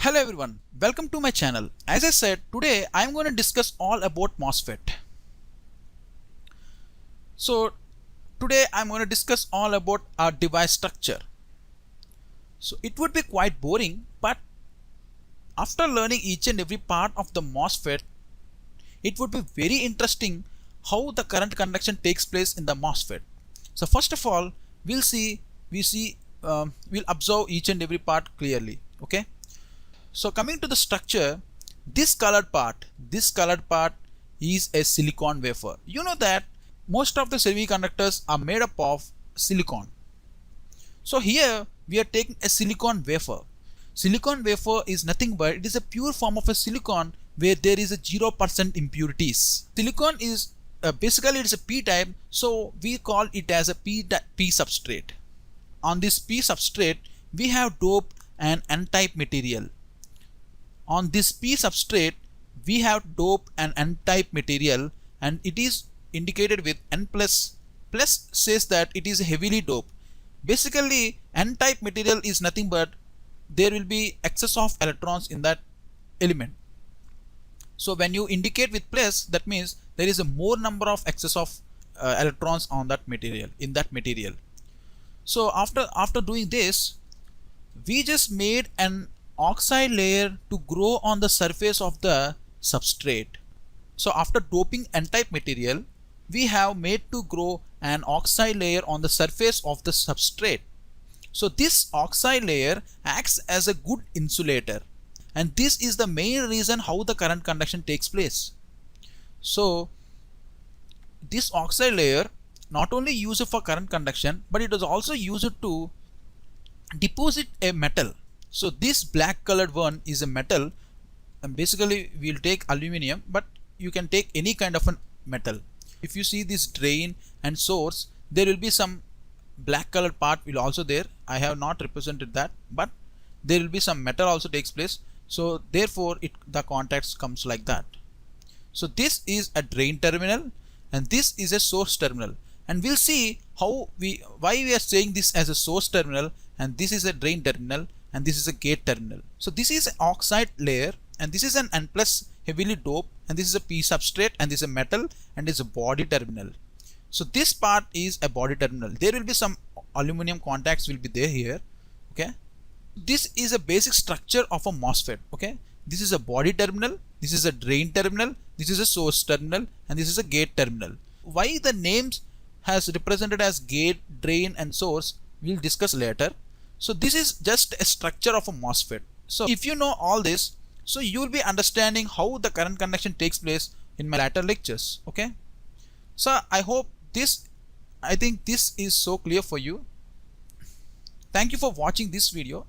Hello everyone, welcome to my channel. As I said, today I'm going to discuss all about MOSFET. So today I'm going to discuss all about our device structure. So it would be quite boring, but after learning each and every part of the MOSFET, it would be very interesting how the current conduction takes place in the MOSFET. So first of all, we'll observe each and every part clearly. Okay. So coming to the structure, this colored part is a silicon wafer. You know that most of the semiconductors are made up of silicon. So here we are taking a silicon wafer. Silicon wafer is nothing but it is a pure form of a silicon where there is a 0% impurities. Silicon is basically it's a p-type, so we call it as a p substrate. On this p substrate we have doped an n-type material. On this p substrate we have doped an n-type material and it is indicated with n+. Plus says that it is heavily doped. Basically n-type material is nothing but there will be excess of electrons in that element. So when you indicate with plus, that means there is a more number of excess of electrons on that material, in that material. So after doing this, we just made an oxide layer to grow on the surface of the substrate. So after doping n-type material, we have made to grow an oxide layer on the surface of the substrate. So this oxide layer acts as a good insulator, and this is the main reason how the current conduction takes place. So this oxide layer not only used for current conduction, but it is also used to deposit a metal. So this black colored one is a metal, and basically we'll take aluminum, but you can take any kind of a metal. If you see this drain and source, there will be some black colored part will also there. I have not represented that, but there will be some metal also takes place. So therefore the contacts comes like that. So this is a drain terminal and this is a source terminal, and we'll see why we are saying this as a source terminal and this is a drain terminal and this is a gate terminal. So this is an oxide layer and this is an N+ heavily doped, and this is a p substrate and this is a metal and this is a body terminal. So this part is a body terminal. There will be some aluminum contacts will be there here. Okay. This is a basic structure of a MOSFET. Okay. This is a body terminal, this is a drain terminal, this is a source terminal, and this is a gate terminal. Why the names has represented as gate, drain and source, we'll discuss later. So this is just a structure of a MOSFET. So if you know all this, so you will be understanding how the current conduction takes place in my later lectures. Okay. So I think this is so clear for you. Thank you for watching this video.